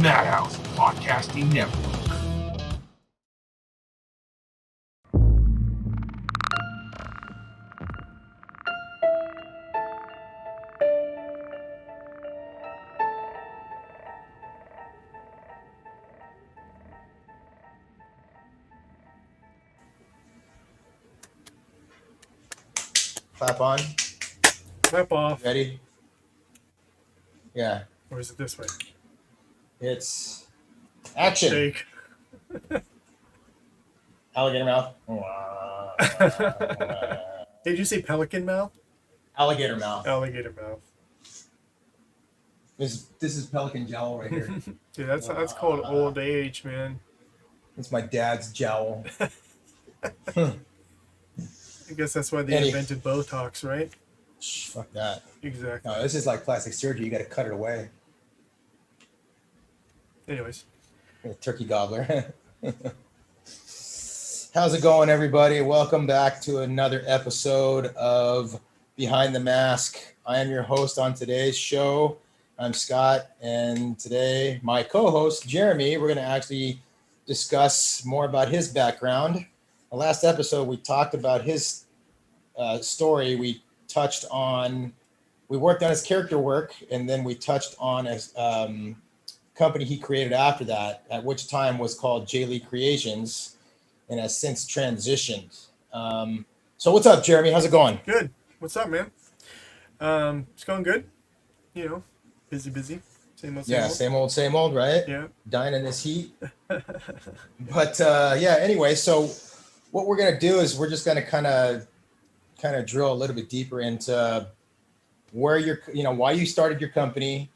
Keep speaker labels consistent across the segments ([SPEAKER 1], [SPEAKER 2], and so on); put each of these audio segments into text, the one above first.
[SPEAKER 1] Madhouse Podcasting Network.
[SPEAKER 2] Clap on.
[SPEAKER 3] Clap off.
[SPEAKER 2] Ready? Yeah.
[SPEAKER 3] Or is it this way?
[SPEAKER 2] It's action.
[SPEAKER 3] Shake.
[SPEAKER 2] Alligator mouth.
[SPEAKER 3] Did you say pelican mouth?
[SPEAKER 2] Alligator mouth.
[SPEAKER 3] Alligator mouth.
[SPEAKER 2] This is pelican jowl right here.
[SPEAKER 3] Dude, that's called old age, man.
[SPEAKER 2] It's my dad's jowl.
[SPEAKER 3] I guess that's why they invented Botox, right?
[SPEAKER 2] Fuck that.
[SPEAKER 3] Exactly.
[SPEAKER 2] No, this is like plastic surgery. You got to cut it away.
[SPEAKER 3] Anyways.
[SPEAKER 2] Turkey gobbler. How's it going, everybody? Welcome back to another episode of Behind the Mask. I am your host on today's show. I'm Scott, and today my co-host, Jeremy, we're going to actually discuss more about his background. The last episode, we talked about his story. We worked on his character work, and then we touched on a company he created after that, at which time was called J. Lee Creations, and has since transitioned. So what's up, Jeremy? How's it going?
[SPEAKER 3] Good. What's up, man? It's going good. You know, busy. Same old.
[SPEAKER 2] Same old, right?
[SPEAKER 3] Yeah.
[SPEAKER 2] Dying in this heat. But anyway, so what we're gonna do is we're just gonna kind of drill a little bit deeper into where why you started your company,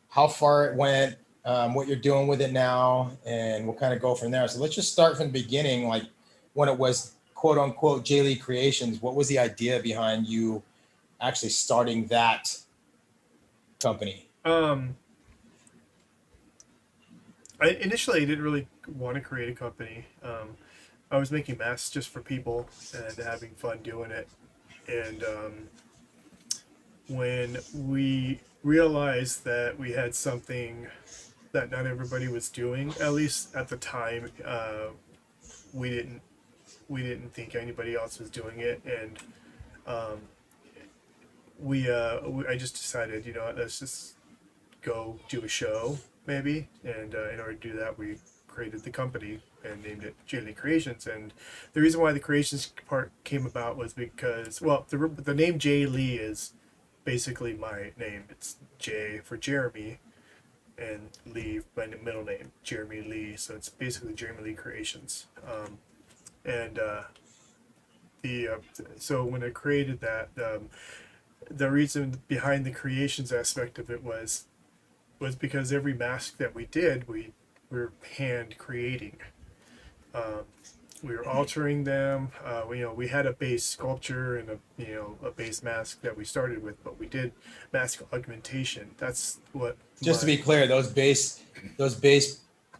[SPEAKER 2] how far it went, what you're doing with it now, and we'll kind of go from there. So let's just start from the beginning, like when it was quote unquote J. Lee Creations. What was the idea behind you actually starting that company?
[SPEAKER 3] Initially I didn't really want to create a company. I was making masks just for people and having fun doing it. And when we realized that we had something that not everybody was doing, at least at the time, we didn't think anybody else was doing it, and I just decided, let's just go do a show maybe, and in order to do that, we created the company and named it J. Lee Creations. And the reason why the creations part came about was because, well, the name J. Lee is basically my name. It's J for Jeremy, and Lee, my middle name, Jeremy Lee. So it's basically Jeremy Lee Creations. So when I created that, the reason behind the creations aspect of it was because every mask that we did, we were hand creating. We were altering them. We had a base sculpture and a base mask that we started with, but we did mask augmentation. That's what.
[SPEAKER 2] Just to be clear, those base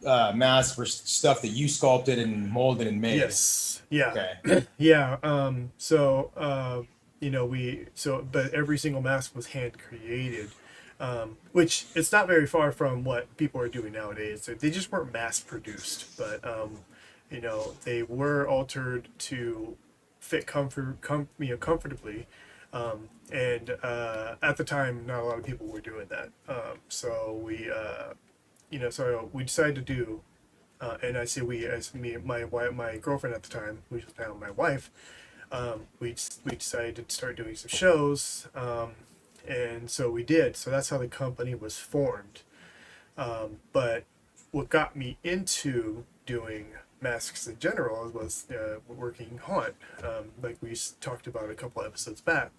[SPEAKER 2] masks were stuff that you sculpted and molded and made.
[SPEAKER 3] Yes. Yeah.
[SPEAKER 2] Okay.
[SPEAKER 3] Yeah. But every single mask was hand created. Which it's not very far from what people are doing nowadays. They just weren't mass produced, but they were altered to fit comfortably. And at the time, not a lot of people were doing that. So we decided to do, and I say we as me, my girlfriend at the time, which was now my wife. We decided to start doing some shows. And so we did. So that's how the company was formed. But what got me into doing masks in general was working haunt. Like we talked about a couple episodes back.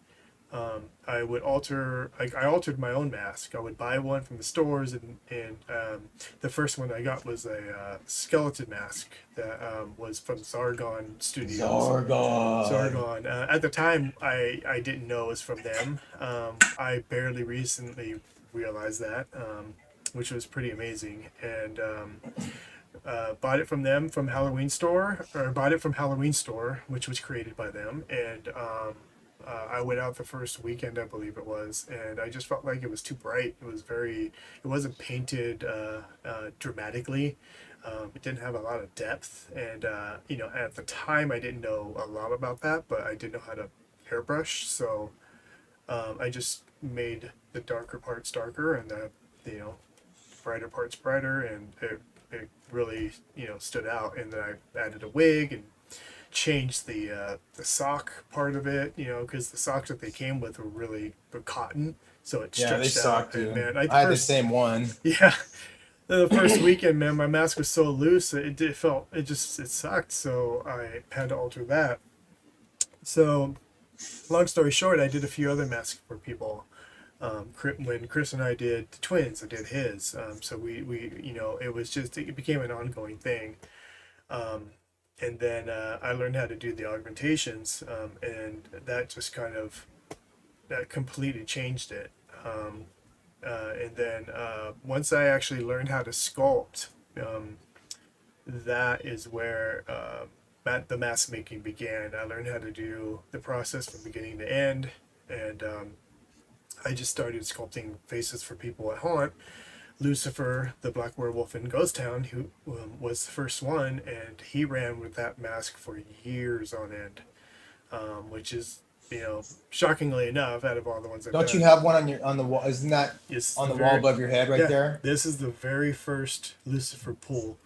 [SPEAKER 3] I altered my own mask. I would buy one from the stores, and the first one I got was a skeleton mask that was from Zargon Studios. Zargon. At the time, I didn't know it was from them. I barely recently realized that, which was pretty amazing. And bought it from them bought it from Halloween Store, which was created by them, and I went out the first weekend, I believe it was, and I just felt like it was too bright. It wasn't painted dramatically. It didn't have a lot of depth, and at the time I didn't know a lot about that, but I did know how to airbrush, so I just made the darker parts darker and the you know brighter parts brighter, and it really stood out. And then I added a wig and changed the sock part of it, because the socks that they came with were cotton, so it
[SPEAKER 2] Yeah, they
[SPEAKER 3] stretched out.
[SPEAKER 2] suck, dude.
[SPEAKER 3] And man,
[SPEAKER 2] I had the same one.
[SPEAKER 3] yeah, the first weekend, man, my mask was so loose it sucked. So I had to alter that. So long story short, I did a few other masks for people. When Chris and I did the twins, I did his. So it became an ongoing thing. And then I learned how to do the augmentations, and that just that completely changed it. And then once I actually learned how to sculpt, that is where the mask making began. I learned how to do the process from beginning to end, and I just started sculpting faces for people at Haunt. Lucifer, the Black Werewolf in Ghost Town, who was the first one, and he ran with that mask for years on end, which is, shockingly enough, out of all the ones I've
[SPEAKER 2] Don't
[SPEAKER 3] done.
[SPEAKER 2] you have one on the wall? Isn't that
[SPEAKER 3] It's
[SPEAKER 2] on the wall above your head right
[SPEAKER 3] yeah,
[SPEAKER 2] there?
[SPEAKER 3] This is the very first Lucifer pull.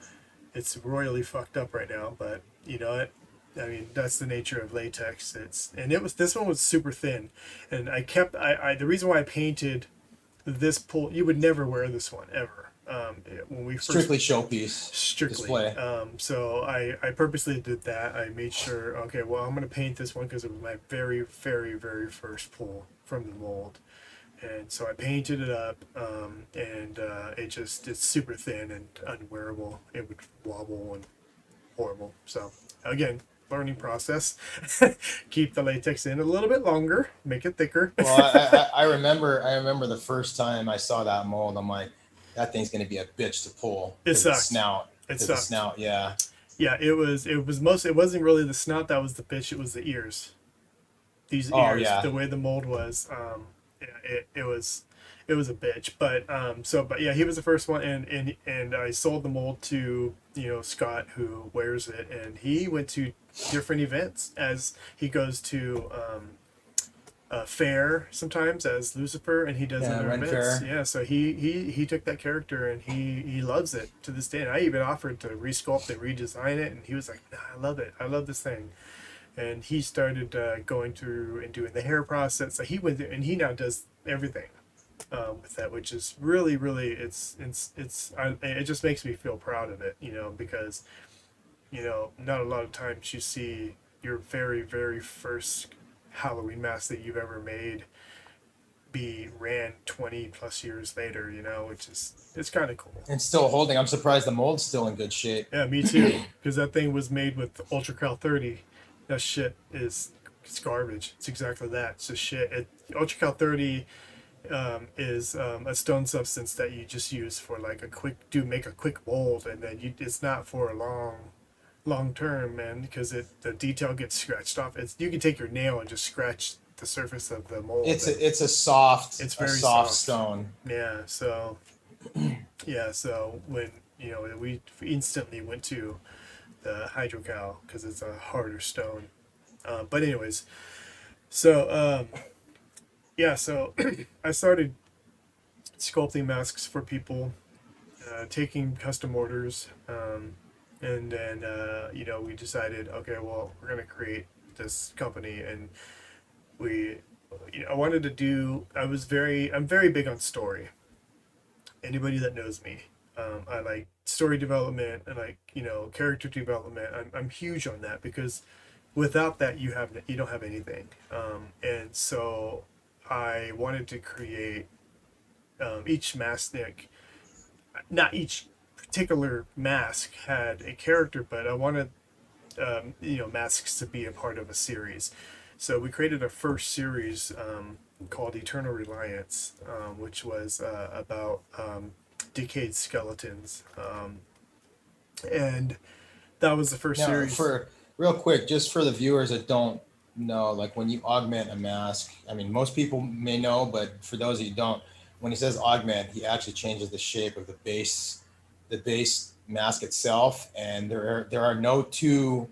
[SPEAKER 3] It's royally fucked up right now, but you know what? I mean, that's the nature of latex. This one was super thin, and the reason why I painted this pull, you would never wear this one ever. When we first
[SPEAKER 2] Strictly showpiece.
[SPEAKER 3] strictly
[SPEAKER 2] display.
[SPEAKER 3] So I purposely did that. I made sure, okay, well, I'm going to paint this one because it was my very, very, very first pull from the mold. And so I painted it up, and it's super thin and unwearable. It would wobble and horrible. So again, learning process. Keep the latex in a little bit longer, make it thicker.
[SPEAKER 2] Well, I remember the first time I saw that mold. I'm like, that thing's gonna be a bitch to pull.
[SPEAKER 3] It
[SPEAKER 2] 'Cause the
[SPEAKER 3] sucked.
[SPEAKER 2] snout.
[SPEAKER 3] It
[SPEAKER 2] 'Cause
[SPEAKER 3] sucked.
[SPEAKER 2] the snout, yeah.
[SPEAKER 3] Yeah, it wasn't really the snout that was the bitch, it was the ears. These
[SPEAKER 2] Oh,
[SPEAKER 3] ears,
[SPEAKER 2] yeah.
[SPEAKER 3] the way the mold was, it was a bitch. But yeah, he was the first one, and I sold the mold to Scott, who wears it, and he went to different events as he goes to fair sometimes as Lucifer, and he does other
[SPEAKER 2] Ren
[SPEAKER 3] events.
[SPEAKER 2] Fair.
[SPEAKER 3] Yeah, so he took that character, and he loves it to this day. And I even offered to resculpt and redesign it, and he was like, "Nah, I love it. I love this thing." And he started going through and doing the hair process. So he went through, and he now does everything with that, which is really, really, it just makes me feel proud of it, because not a lot of times you see your very, very first Halloween mask that you've ever made be ran 20 plus years later, which is, it's kind of cool.
[SPEAKER 2] It's still holding. I'm surprised the mold's still in good shape.
[SPEAKER 3] Yeah, me too, because that thing was made with Ultra Cal 30. That shit it's garbage. It's exactly that. It's just shit. Ultra Cal 30 is a stone substance that you just use for like make a quick mold, and then it's not for a long term, man, because the detail gets scratched off. You can take your nail and just scratch the surface of the mold.
[SPEAKER 2] It's a soft,
[SPEAKER 3] It's very
[SPEAKER 2] soft
[SPEAKER 3] soft.
[SPEAKER 2] stone.
[SPEAKER 3] Yeah, so when we instantly went to the hydrocal because it's a harder stone. But anyways, so so I started sculpting masks for people, taking custom orders, and then we decided, okay, well, we're gonna create this company, and I wanted to do. I'm very big on story. Anybody that knows me, I like story development and character development. I'm huge on that because without that you don't have anything. And so I wanted to create each mask. Not each particular mask had a character, but I wanted masks to be a part of a series. So we created a first series called Eternal Reliance, which was about decayed skeletons, and that was the first
[SPEAKER 2] Now,
[SPEAKER 3] series.
[SPEAKER 2] for real quick, just for the viewers that don't No, like when you augment a mask, I mean, most people may know, but for those of you who don't, when he says augment, he actually changes the shape of the base mask itself, and there are no two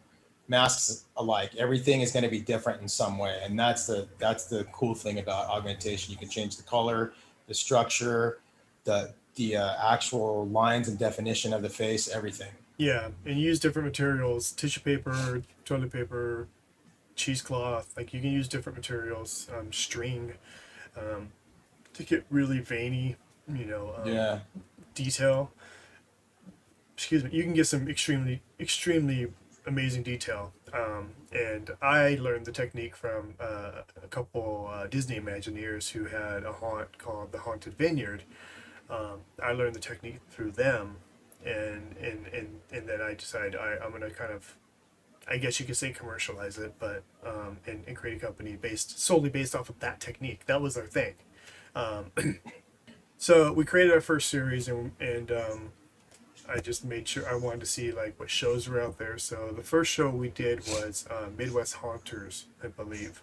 [SPEAKER 2] masks alike. Everything is going to be different in some way, and that's the cool thing about augmentation. You can change the color, the structure, the actual lines and definition of the face, everything.
[SPEAKER 3] Yeah, and use different materials: tissue paper, toilet paper, cheesecloth. Like you can use different materials, string, um, to get really veiny, you know,
[SPEAKER 2] Yeah.
[SPEAKER 3] detail. Excuse me. You can get some extremely amazing detail. And I learned the technique from a couple Disney Imagineers who had a haunt called the Haunted Vineyard. I learned the technique through them, and then I decided I'm gonna kind of, I guess you could say, commercialize it, but and create a company solely based off of that technique. That was our thing. Um, so we created our first series, and I just made sure I wanted to see like what shows were out there. So the first show we did was Midwest Haunters, I believe,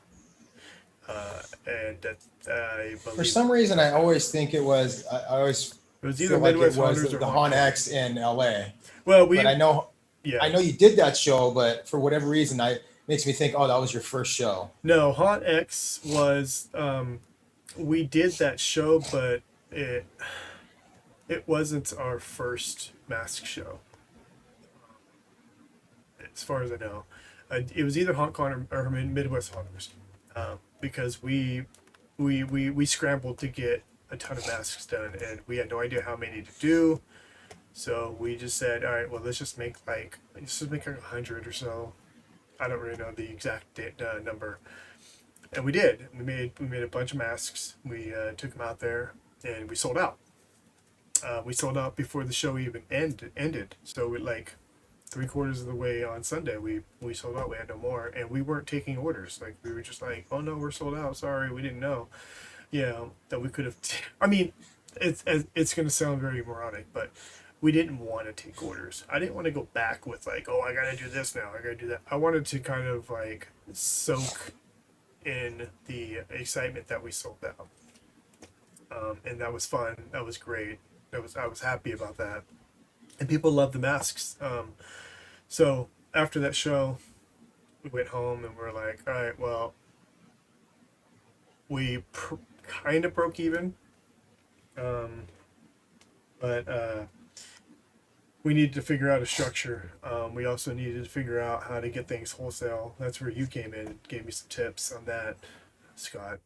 [SPEAKER 3] and that I
[SPEAKER 2] For
[SPEAKER 3] believe
[SPEAKER 2] some reason, I always think it was. I always
[SPEAKER 3] it was either
[SPEAKER 2] feel like it
[SPEAKER 3] Midwest
[SPEAKER 2] was
[SPEAKER 3] Haunters or
[SPEAKER 2] the
[SPEAKER 3] Haunt
[SPEAKER 2] Haunt
[SPEAKER 3] Con.
[SPEAKER 2] X in LA.
[SPEAKER 3] Well,
[SPEAKER 2] But I know
[SPEAKER 3] yeah.
[SPEAKER 2] I know you did that show, but for whatever reason, I makes me think, oh, that was your first show.
[SPEAKER 3] No, Haunt X was we did that show, but it it wasn't our first mask show, as far as I know. It was either HauntCon or Midwest Haunters, because we scrambled to get a ton of masks done, and we had no idea how many to do. So we just said, all right, well, let's just make like 100 or so. I don't really know the exact number, and we did. We made a bunch of masks. We took them out there, and we sold out. We sold out before the show even ended. So we like 3/4 of the way on Sunday, we sold out. We had no more, and we weren't taking orders. Like we were just like, oh no, we're sold out. Sorry, we didn't know. Yeah, that we could have. I mean, it's going to sound very moronic, but we didn't want to take orders. I didn't want to go back with like, oh, I got to do this now. I got to do that. I wanted to kind of like soak in the excitement that we sold out, and that was fun. That was great. I was happy about that, and people loved the masks. So after that show, we went home and we're like, all right, well, we kind of broke even, um, but we needed to figure out a structure. We also needed to figure out how to get things wholesale. That's where you came in and gave me some tips on that, Scott.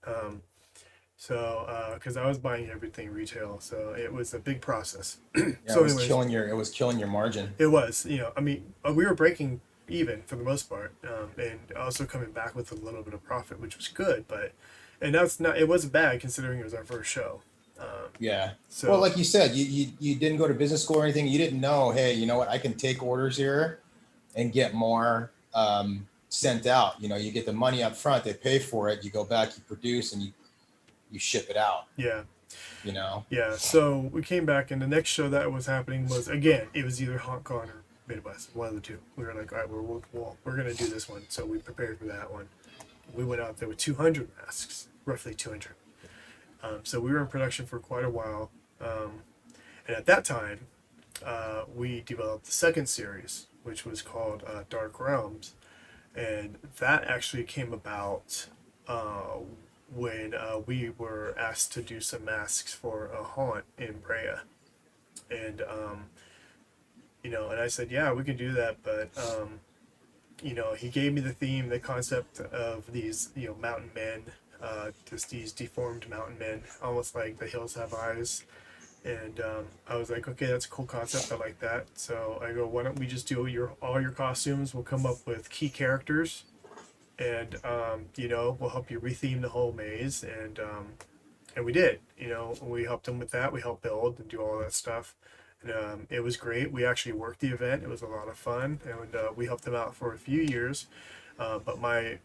[SPEAKER 3] So because I was buying everything retail, so it was a big process.
[SPEAKER 2] Yeah,
[SPEAKER 3] So anyways,
[SPEAKER 2] it was killing your margin.
[SPEAKER 3] it was, I mean, we were breaking even for the most part, and also coming back with a little bit of profit, which was good. But and that's not, it wasn't bad considering it was our first show.
[SPEAKER 2] Yeah.
[SPEAKER 3] So
[SPEAKER 2] Well, like you said, you didn't go to business school or anything. You didn't know, hey, you know what? I can take orders here and get more sent out. You know, you get the money up front, they pay for it. You go back, you produce, and you ship it out.
[SPEAKER 3] yeah,
[SPEAKER 2] You know.
[SPEAKER 3] yeah. So we came back, and the next show that was happening was, again, it was either Hong Kong or Midwest, one of the two. We were like, all right, we're gonna do this one. So we prepared for that one. We went out there with 200 masks, roughly 200. So we were in production for quite a while, and at that time, we developed the second series, which was called Dark Realms, and that actually came about when we were asked to do some masks for a haunt in Brea, and and I said, yeah, we can do that, but he gave me the theme, the concept of these, mountain men, just these deformed mountain men, almost like the hills have eyes. And I was like, okay, that's a cool concept. I like that. So I go, why don't we just do all your costumes? We'll come up with key characters, and we'll help you retheme the whole maze. And we did. We helped them with that. We helped build and do all that stuff. And it was great. We actually worked the event. It was a lot of fun, and we helped them out for a few years. But my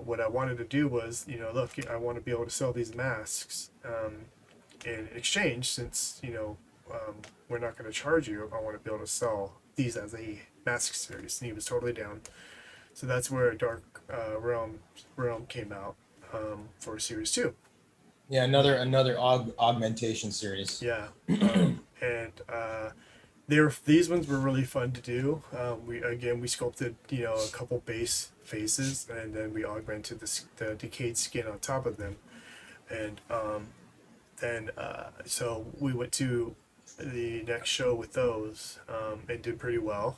[SPEAKER 3] what I wanted to do was, look, I want to be able to sell these masks. In exchange, since we're not going to charge you, I want to be able to sell these as a mask series. And he was totally down. So that's where Dark Realm came out for Series 2.
[SPEAKER 2] Yeah, another augmentation series.
[SPEAKER 3] Yeah. And these ones were really fun to do. We sculpted a couple base faces, and then we augmented the decayed skin on top of them, and then so we went to the next show with those, and did pretty well.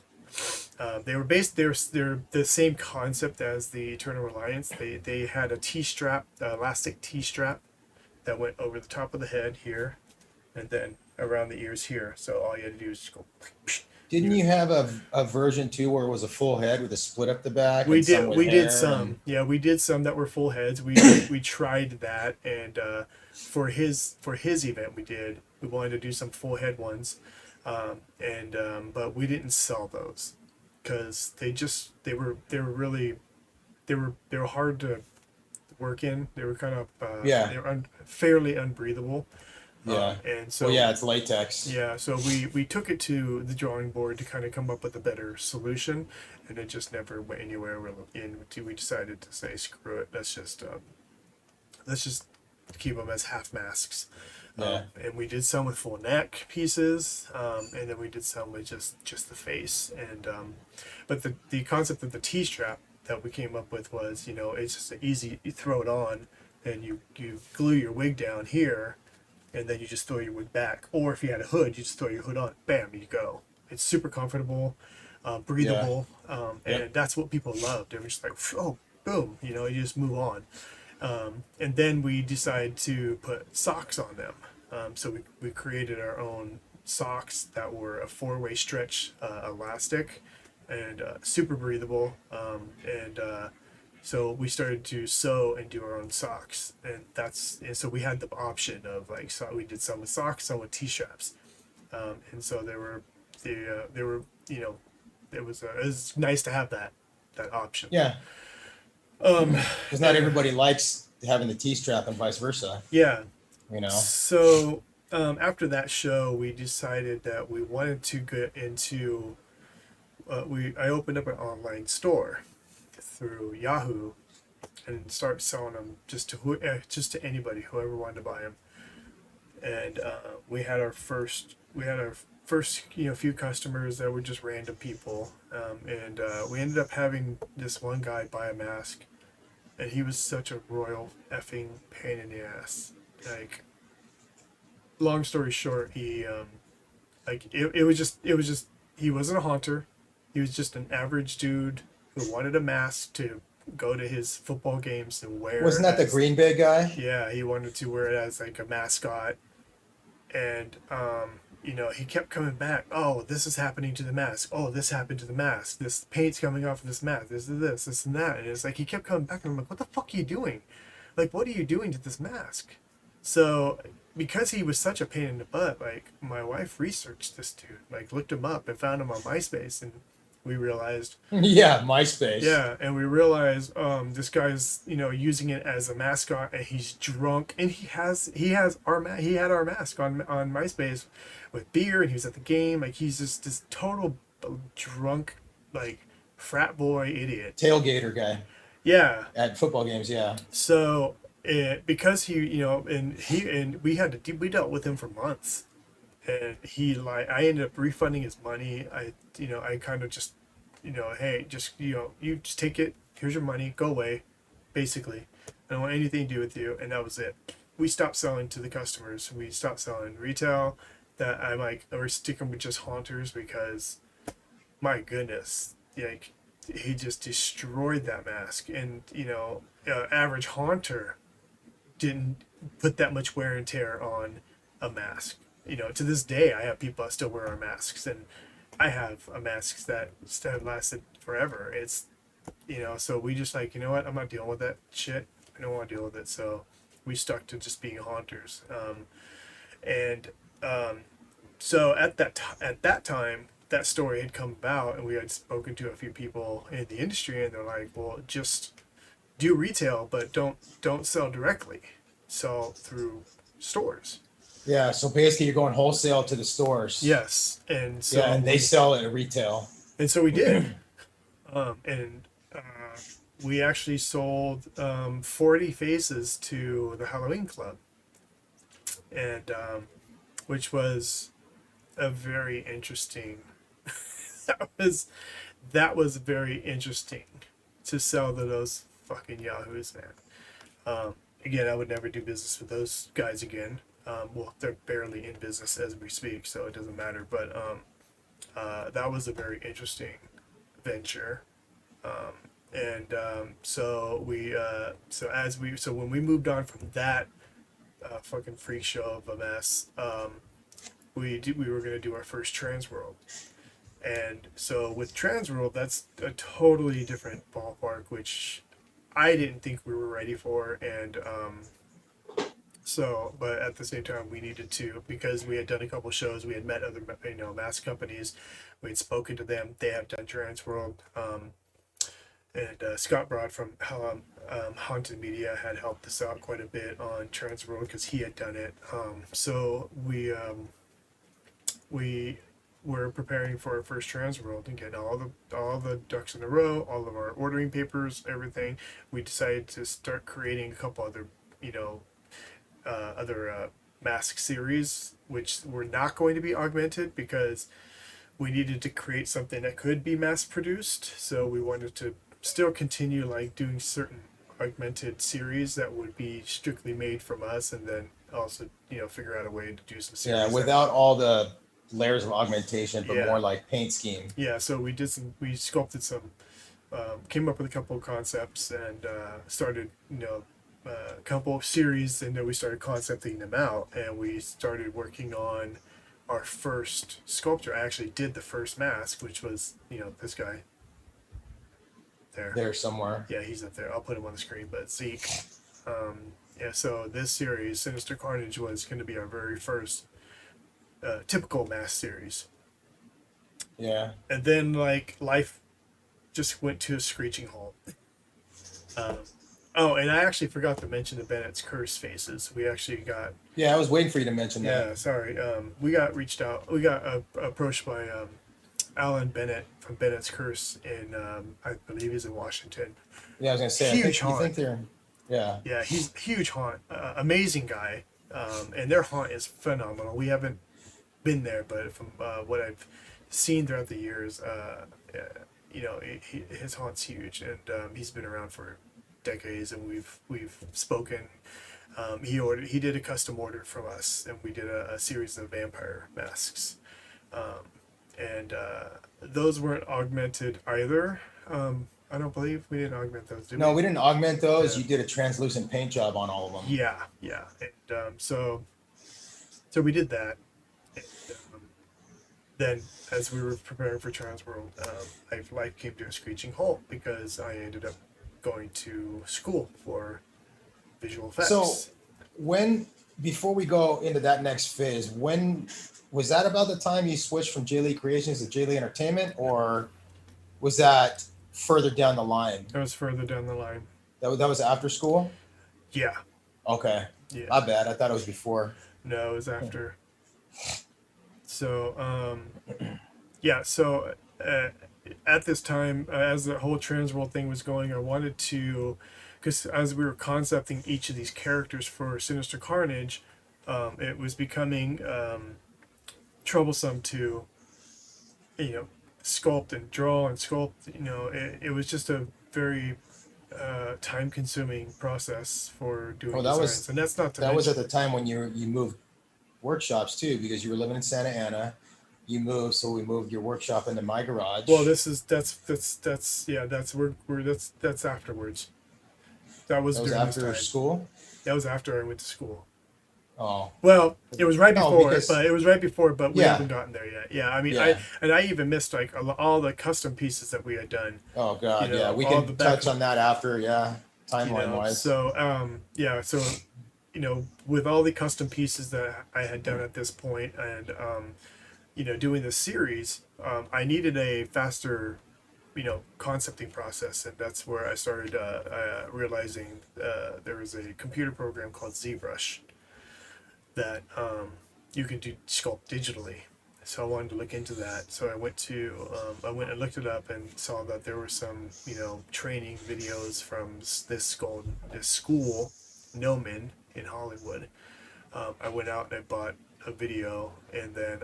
[SPEAKER 3] They're the same concept as the Eternal Alliance. They had a T-strap, elastic T-strap that went over the top of the head here, and then around the ears here. So all you had to do is just go.
[SPEAKER 2] Didn't you have a version too where it was a full head with a split up the back?
[SPEAKER 3] We
[SPEAKER 2] and some
[SPEAKER 3] did.
[SPEAKER 2] with
[SPEAKER 3] We did
[SPEAKER 2] hair
[SPEAKER 3] some.
[SPEAKER 2] and-
[SPEAKER 3] Yeah, we did some that were full heads. We tried that, and for his event, we wanted to do some full head ones, but we didn't sell those because they were hard to work in. They were kind of they were fairly unbreathable.
[SPEAKER 2] Yeah.
[SPEAKER 3] And so
[SPEAKER 2] Well, yeah, it's latex.
[SPEAKER 3] yeah, so we took it to the drawing board to kind of come up with a better solution, and it just never went anywhere. We decided to say, screw it, let's just keep them as half masks.
[SPEAKER 2] Yeah.
[SPEAKER 3] And we did some with full neck pieces, and then we did some with just the face. And but the concept of the T-strap that we came up with was, it's just easy. You throw it on, and you glue your wig down here, and then you just throw your wig back. Or if you had a hood, you just throw your hood on. Bam, you go. It's super comfortable, breathable, and that's what people loved. They were just like, oh, boom, you just move on. And then we decided to put socks on them. So we created our own socks that were a 4-way stretch elastic and super breathable. So we started to sew and do our own socks, and so we had the option of we did some with socks, some with T-straps, and so it was nice to have that option.
[SPEAKER 2] Yeah. Because not everybody likes having the T-strap and vice versa.
[SPEAKER 3] Yeah.
[SPEAKER 2] So
[SPEAKER 3] after that show, we decided that we wanted to get into. I opened up an online store through Yahoo and start selling them just to anybody, whoever wanted to buy them. And we had our first few customers that were just random people, and we ended up having this one guy buy a mask, and he was such a royal effing pain in the ass. Long story short, he it was just he wasn't a haunter. He was just an average dude who wanted a mask to go to his football games and wear.
[SPEAKER 2] Wasn't that the Green Bay guy?
[SPEAKER 3] Yeah, he wanted to wear it as a mascot, and he kept coming back. Oh, this is happening to the mask. Oh, this happened to the mask. This paint's coming off of this mask. This and that. And it's he kept coming back, and I'm like, what the fuck are you doing? What are you doing to this mask? So because he was such a pain in the butt, my wife researched this dude, looked him up and found him on MySpace, and we realized
[SPEAKER 2] Yeah, MySpace.
[SPEAKER 3] Yeah, and we realized this guy's using it as a mascot, and he's drunk, and he had our mask on MySpace with beer, and he was at the game. He's just this total drunk frat boy idiot.
[SPEAKER 2] Tailgater guy.
[SPEAKER 3] Yeah.
[SPEAKER 2] At football games, yeah.
[SPEAKER 3] So because we dealt with him for months. And I ended up refunding his money. I kind of just, hey, you just take it. Here's your money. Go away. Basically, I don't want anything to do with you. And that was it. We stopped selling to the customers. We stopped selling retail. That we're sticking with just haunters because, my goodness, he just destroyed that mask. And average haunter didn't put that much wear and tear on a mask. To this day, I have people that still wear our masks, and I have masks that have lasted forever. It's, so we just you know what? I'm not dealing with that shit. I don't want to deal with it. So we stuck to just being haunters. So at that time, that story had come about, and we had spoken to a few people in the industry, and they're like, well, just do retail, but don't sell directly. Sell through stores.
[SPEAKER 2] Yeah, so basically you're going wholesale to the stores.
[SPEAKER 3] Yes, and so
[SPEAKER 2] and they sell it at retail.
[SPEAKER 3] And so we did, we actually sold 40 faces to the Halloween Club, and which was a very interesting. that was that was very interesting to sell to those fucking yahoos, man. Again, I would never do business with those guys again. Well, they're barely in business as we speak, so it doesn't matter. But that was a very interesting venture. And so so when we moved on from that fucking freak show of a mess, we were gonna do our first Trans World. And so with Transworld, that's a totally different ballpark, which I didn't think we were ready for. And but at the same time, we needed to, because we had done a couple shows, we had met other, mask companies, we had spoken to them. They have done Transworld, and Scott Broad from Haunted Media had helped us out quite a bit on Transworld because he had done it. So we were preparing for our first Transworld and getting all the ducks in a row, all of our ordering papers, everything. We decided to start creating a couple other, mask series, which were not going to be augmented because we needed to create something that could be mass produced. So we wanted to still continue like doing certain augmented series that would be strictly made from us, and then also figure out a way to do some series.
[SPEAKER 2] Yeah, without all the layers of augmentation, but
[SPEAKER 3] Yeah.
[SPEAKER 2] more like paint scheme.
[SPEAKER 3] Yeah, so we sculpted some, came up with a couple of concepts, and started a couple of series, and then we started concepting them out, and we started working on our first sculpture. I actually did the first mask, which was this guy
[SPEAKER 2] there somewhere.
[SPEAKER 3] Yeah, he's up there. I'll put him on the screen. But Zeke, yeah. So this series, Sinister Carnage, was going to be our very first typical mask series.
[SPEAKER 2] Yeah.
[SPEAKER 3] And then life just went to a screeching halt. And I actually forgot to mention the Bennett's Curse faces. We actually got.
[SPEAKER 2] Yeah, I was waiting for you to mention that.
[SPEAKER 3] Yeah, sorry. We got reached out. We got approached by Alan Bennett from Bennett's Curse in, I believe he's in Washington.
[SPEAKER 2] Yeah, I was gonna say.
[SPEAKER 3] Huge haunt.
[SPEAKER 2] You think they're. Yeah.
[SPEAKER 3] Yeah, he's a huge haunt. Amazing guy. And their haunt is phenomenal. We haven't been there, but from what I've seen throughout the years, his haunt's huge, and he's been around for decades, and we've spoken. He did a custom order from us, and we did a series of vampire masks, and those weren't augmented either. I don't believe we didn't augment those. Did
[SPEAKER 2] No,
[SPEAKER 3] we?
[SPEAKER 2] we didn't augment those.
[SPEAKER 3] Yeah.
[SPEAKER 2] You did a translucent paint job on all of them.
[SPEAKER 3] Yeah, and so we did that. And, then, as we were preparing for Transworld, life came to a screeching halt because I ended up going to school for visual effects.
[SPEAKER 2] So, before we go into that next phase, when was that about the time you switched from J Lee Creations to J Lee Entertainment, or was that further down the line?
[SPEAKER 3] That was further down the line.
[SPEAKER 2] That was after school?
[SPEAKER 3] Yeah.
[SPEAKER 2] Okay.
[SPEAKER 3] Yeah.
[SPEAKER 2] My bad. I thought it was before.
[SPEAKER 3] No, it was after. So, yeah. So, at this time, as the whole Transworld thing was going, I wanted to, because as we were concepting each of these characters for Sinister Carnage, it was becoming troublesome to, sculpt and draw and sculpt. It was just a very time-consuming process for doing designs, and that's not to
[SPEAKER 2] that was
[SPEAKER 3] mention,
[SPEAKER 2] at the time when you moved workshops too, because you were living in Santa Ana. You moved, so we moved your workshop into my garage.
[SPEAKER 3] Well, that's afterwards. That was during
[SPEAKER 2] after
[SPEAKER 3] this time.
[SPEAKER 2] school.
[SPEAKER 3] That was after I went to school.
[SPEAKER 2] Oh.
[SPEAKER 3] Well, it was right before,
[SPEAKER 2] because-
[SPEAKER 3] but we
[SPEAKER 2] Yeah.
[SPEAKER 3] haven't gotten there yet. Yeah, I mean,
[SPEAKER 2] Yeah.
[SPEAKER 3] I even missed all the custom pieces that we had done.
[SPEAKER 2] Oh God, yeah. We
[SPEAKER 3] all
[SPEAKER 2] can
[SPEAKER 3] the back-
[SPEAKER 2] touch on that after, yeah. Timeline wise.
[SPEAKER 3] So, with all the custom pieces that I had done at this point, and doing this series, I needed a faster, concepting process, and that's where I started realizing there was a computer program called ZBrush that you can do sculpt digitally. So I wanted to look into that. So I went and looked it up and saw that there were some, training videos from this school, Noman in Hollywood. I went out and I bought a video, and then,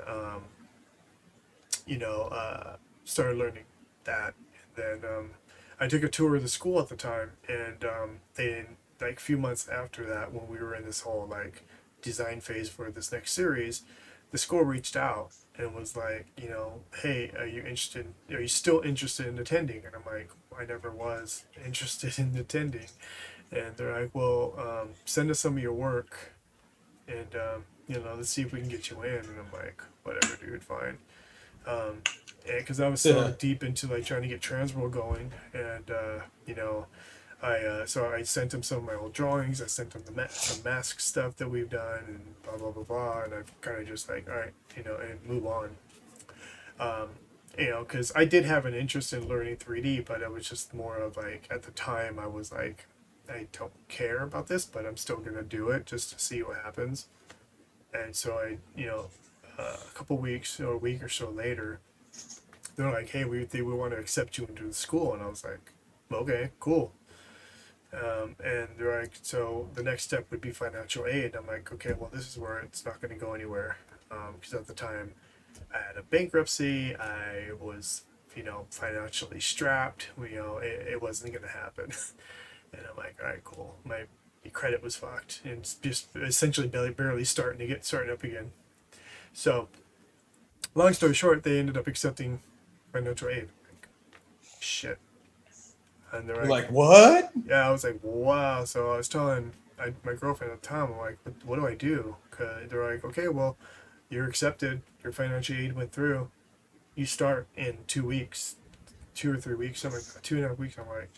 [SPEAKER 3] you know, started learning that. And then I took a tour of the school at the time, and then like a few months after that, when we were in this whole like design phase for this next series, the school reached out and was like, hey, are you interested? Are you still interested in attending? And I'm like, I never was interested in attending. And they're like, well, send us some of your work, and let's see if we can get you in. And I'm like, whatever, dude, fine. Because I was so
[SPEAKER 2] Yeah.
[SPEAKER 3] deep into like trying to get Transworld going, and I sent him some of my old drawings. I sent him some mask stuff that we've done, and blah blah blah blah. And I've kind of just like, all right, and move on. Because I did have an interest in learning 3D, but it was just more of like at the time I was like, I don't care about this, but I'm still gonna do it just to see what happens. And so a couple weeks or a week or so later, they're like, hey, we want to accept you into the school. And I was like, okay, cool. And they're like, so the next step would be financial aid. I'm like, okay, well, this is where it's not going to go anywhere. Because at the time I had a bankruptcy, I was, financially strapped, it wasn't going to happen. And I'm like, all right, cool. My credit was fucked, and it's just essentially barely starting up again. So, long story short, they ended up accepting financial aid. Like, shit. And they're
[SPEAKER 2] You're
[SPEAKER 3] like,
[SPEAKER 2] like, what?
[SPEAKER 3] yeah, I was like, wow. So I was telling my girlfriend at the time, I'm like, what do I do? Cause they're like, okay, well, you're accepted. Your financial aid went through. You start in 2 weeks, 2 or 3 weeks, something like that, 2.5 weeks. I'm like,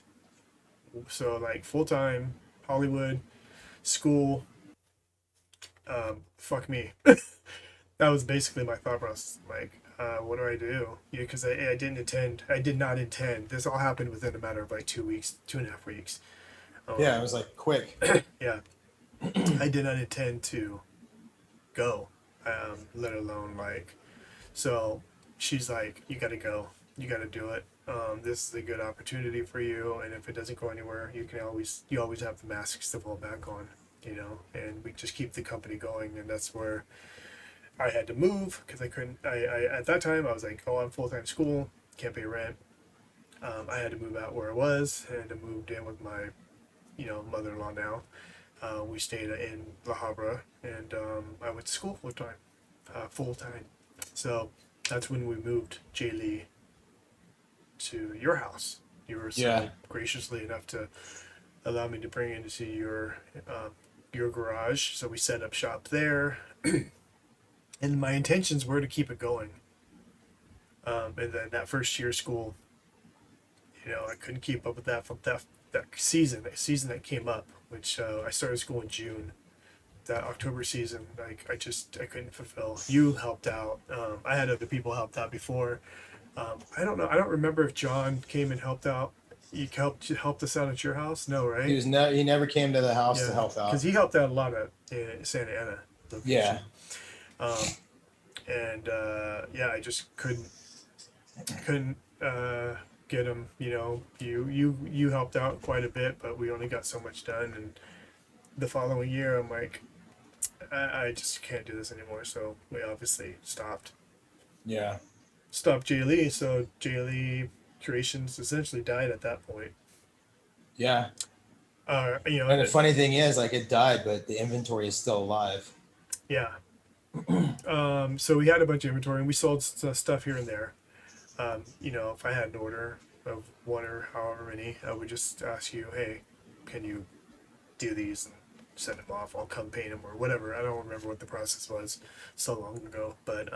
[SPEAKER 3] so like full time, Hollywood, school, fuck me. That was basically my thought process. Like, what do I do? Because I didn't intend. I did not intend. This all happened within a matter of like 2 weeks, 2.5 weeks.
[SPEAKER 2] Yeah, it was like quick.
[SPEAKER 3] Yeah, I did not intend to go, let alone like. So she's like, you got to go. You got to do it. This is a good opportunity for you, and if it doesn't go anywhere, you always have the masks to fall back on, and we just keep the company going. And that's where I had to move, because I couldn't. I at that time I was like, oh, I'm full time school, can't pay rent. I had to move out where I was, and I moved in with my, mother-in-law now. We stayed in La Habra, and I went to school full time. So that's when we moved Jay Lee to your house. You were so graciously enough to allow me to bring into your garage. So we set up shop there. And my intentions were to keep it going. And then that first year of school, I couldn't keep up with that season that came up, which I started school in June. That October season, like I couldn't fulfill. You helped out. I had other people helped out before. I don't know. I don't remember if John came and helped out. You helped us out at your house? No, right?
[SPEAKER 2] He never came to the house to help out.
[SPEAKER 3] Because he helped out a lot at Santa Ana location.
[SPEAKER 2] Yeah.
[SPEAKER 3] I just couldn't get him. You helped out quite a bit, but we only got so much done. And the following year, I'm like, I just can't do this anymore. So we obviously stopped.
[SPEAKER 2] Yeah.
[SPEAKER 3] Stopped Jay Lee. So Jay Lee Creations essentially died at that point.
[SPEAKER 2] Yeah.
[SPEAKER 3] And
[SPEAKER 2] the funny thing is, like, it died, but the inventory is still alive.
[SPEAKER 3] Yeah. So we had a bunch of inventory, and we sold stuff here and there. If I had an order of one or however many, I would just ask you, hey, can you do these and send them off? I'll come paint them or whatever. I don't remember what the process was so long ago, but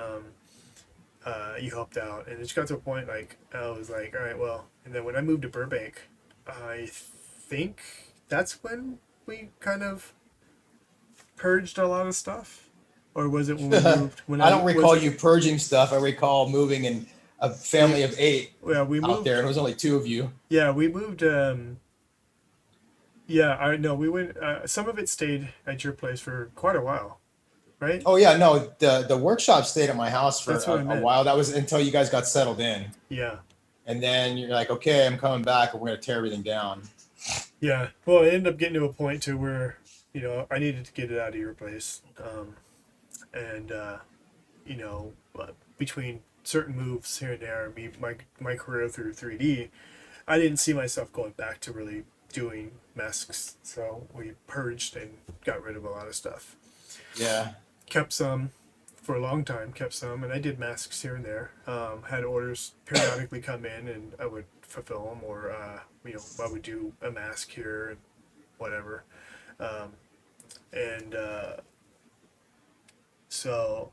[SPEAKER 3] you helped out, and it just got to a point like I was like, all right, well. And then when I moved to Burbank, I think that's when we kind of purged a lot of stuff. Or was it when we moved?
[SPEAKER 2] I don't recall you purging stuff. I recall moving in a family of 8
[SPEAKER 3] we moved
[SPEAKER 2] out there, and it was only 2 of you.
[SPEAKER 3] Yeah, we moved. We went. Some of it stayed at your place for quite a while. right?
[SPEAKER 2] Oh yeah, no, the workshop stayed at my house for
[SPEAKER 3] That's what I
[SPEAKER 2] a
[SPEAKER 3] meant.
[SPEAKER 2] while. That was until you guys got settled in,
[SPEAKER 3] Yeah.
[SPEAKER 2] and then you're like, okay, I'm coming back, and we're gonna tear everything down.
[SPEAKER 3] Yeah. Well, it ended up getting to a point to where, I needed to get it out of your place. And, you know, between certain moves here and there, my career through 3D, I didn't see myself going back to really doing masks. So we purged and got rid of a lot of stuff.
[SPEAKER 2] Yeah,
[SPEAKER 3] Kept some for a long time, kept some, and I did masks here and there. Had orders periodically come in, and I would fulfill them, or I would do a mask here and whatever. Um, and so,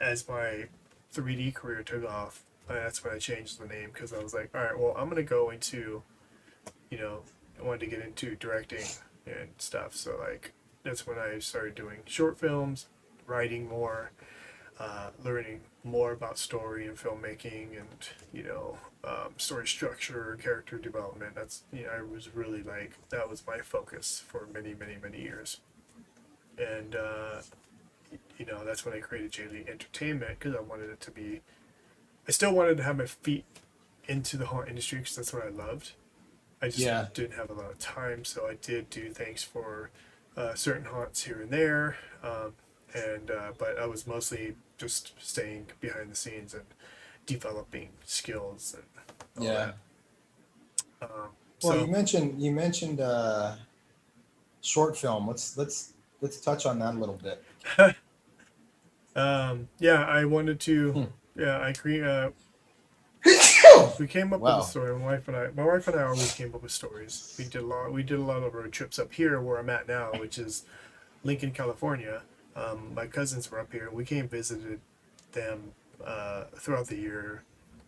[SPEAKER 3] as my 3D career took off, that's when I changed the name because I was like, all right, well, I'm gonna go into, I wanted to get into directing and stuff. So like, that's when I started doing short films, writing more, learning more about story and filmmaking, and story structure, character development. That's I was really like that was my focus for many, many, many years, and that's when I created J Lee Entertainment because I wanted it to be. I still wanted to have my feet into the haunt industry because that's what I loved. I just
[SPEAKER 2] yeah,
[SPEAKER 3] didn't have a lot of time, so I did do things for certain haunts here and there, and but I was mostly just staying behind the scenes and developing skills and all
[SPEAKER 2] yeah.
[SPEAKER 3] that.
[SPEAKER 2] Well, you
[SPEAKER 3] So
[SPEAKER 2] mentioned short film. Let's touch on that a little bit.
[SPEAKER 3] yeah, I wanted to.
[SPEAKER 2] Hmm.
[SPEAKER 3] Yeah, I create. We came up with a
[SPEAKER 2] Wow.
[SPEAKER 3] story. My wife and I always came up with stories. We did a lot of road trips up here where I'm at now, which is Lincoln, California. My cousins were up here. We came visited them throughout the year,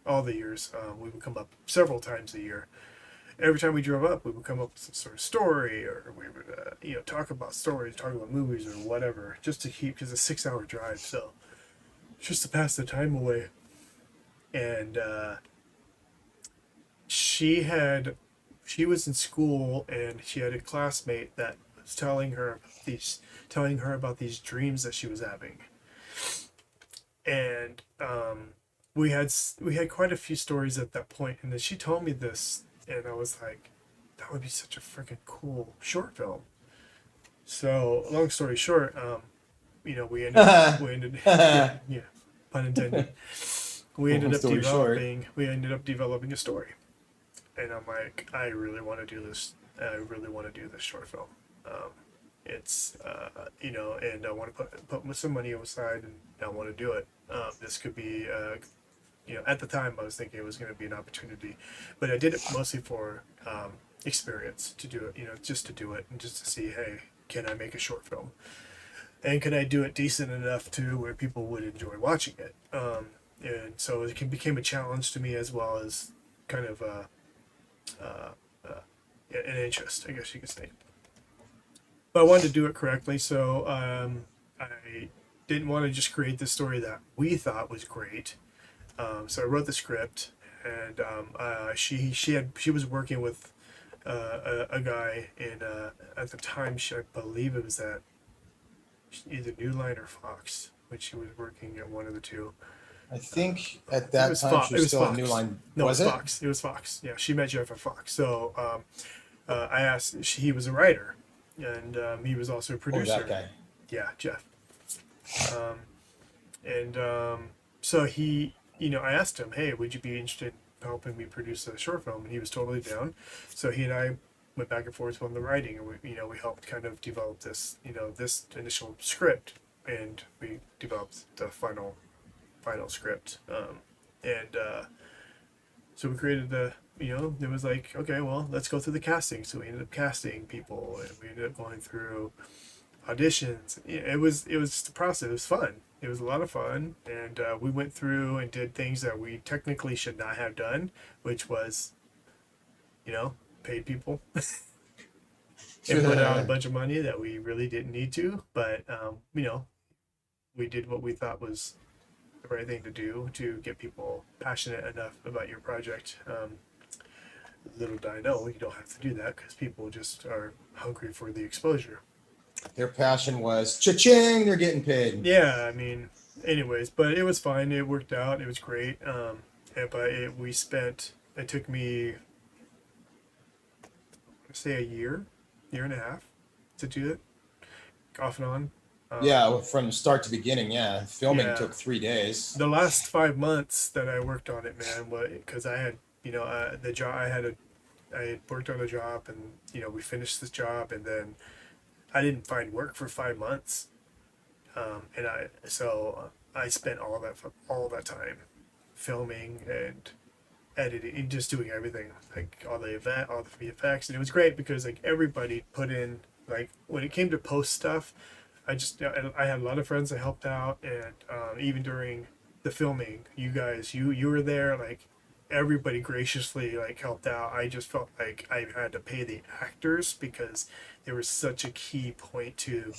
[SPEAKER 3] all the years. We would come up several times a year. Every time we drove up, we would come up with some sort of story, or we would talk about stories, talk about movies or whatever, just to keep because it's a 6-hour drive. So just to pass the time away. And she was in school and she had a classmate that was telling her about these dreams that she was having, and we had quite a few stories at that point, and then she told me this, and I was like, that would be such a freaking cool short film. So long story short, we ended yeah, yeah, pun intended.
[SPEAKER 2] Long story short.
[SPEAKER 3] We ended up developing a story, and I'm like, I really want to do this. I really want to do this short film. Um, it's and I want to put some money aside, and I want to do it. This could be, at the time I was thinking it was going to be an opportunity, but I did it mostly for experience to do it. Just to do it and just to see, hey, can I make a short film, and can I do it decent enough to where people would enjoy watching it. And so became a challenge to me as well as kind of an interest, I guess you could say. But I wanted to do it correctly, so I didn't want to just create this story that we thought was great. So I wrote the script, and she was working with a guy in at the time I believe it was at either New Line or Fox, when she was working at one of the two.
[SPEAKER 2] I think at
[SPEAKER 3] It
[SPEAKER 2] that
[SPEAKER 3] was
[SPEAKER 2] time
[SPEAKER 3] Fox.
[SPEAKER 2] she
[SPEAKER 3] It
[SPEAKER 2] was
[SPEAKER 3] was
[SPEAKER 2] still at
[SPEAKER 3] Fox.
[SPEAKER 2] New Line.
[SPEAKER 3] No,
[SPEAKER 2] Was
[SPEAKER 3] it was
[SPEAKER 2] it?
[SPEAKER 3] Fox. It was Fox. Yeah, she met Jeff at Fox. So I asked. He was a writer, and he was also a
[SPEAKER 2] Oh,
[SPEAKER 3] producer.
[SPEAKER 2] that guy.
[SPEAKER 3] Yeah, Jeff. Um, and so I asked him, hey, would you be interested in helping me produce a short film? And he was totally down. So he and I went back and forth on the writing, and we helped kind of develop this initial script, and we developed the final script. And so we created it was like, okay, well, let's go through the casting. So we ended up casting people, and we ended up going through auditions. It was just a process. It was fun. It was a lot of fun, and we went through and did things that we technically should not have done, which was, paid people and put out a bunch of money that we really didn't need to. But we did what we thought was the right thing to do to get people passionate enough about your project. Little did I know you don't have to do that because people just are hungry for the exposure.
[SPEAKER 2] Their passion was cha-ching, they're getting paid.
[SPEAKER 3] Yeah, I mean, anyways, but it was fine. It worked out. It was great. It took me, say, a year and a half to do it, off and on.
[SPEAKER 2] Yeah, from start to beginning. Yeah, filming
[SPEAKER 3] Yeah.
[SPEAKER 2] took 3 days.
[SPEAKER 3] The last 5 months that I worked on it, man, because I had, the job I had worked on a job, and we finished this job, and then I didn't find work for 5 months, and I spent all that time filming and editing and just doing everything, like all the VFX, and it was great because like everybody put in, like when it came to post stuff, I had a lot of friends that helped out, and even during the filming, you were there, like everybody graciously like helped out. I just felt like I had to pay the actors because there was such a key point to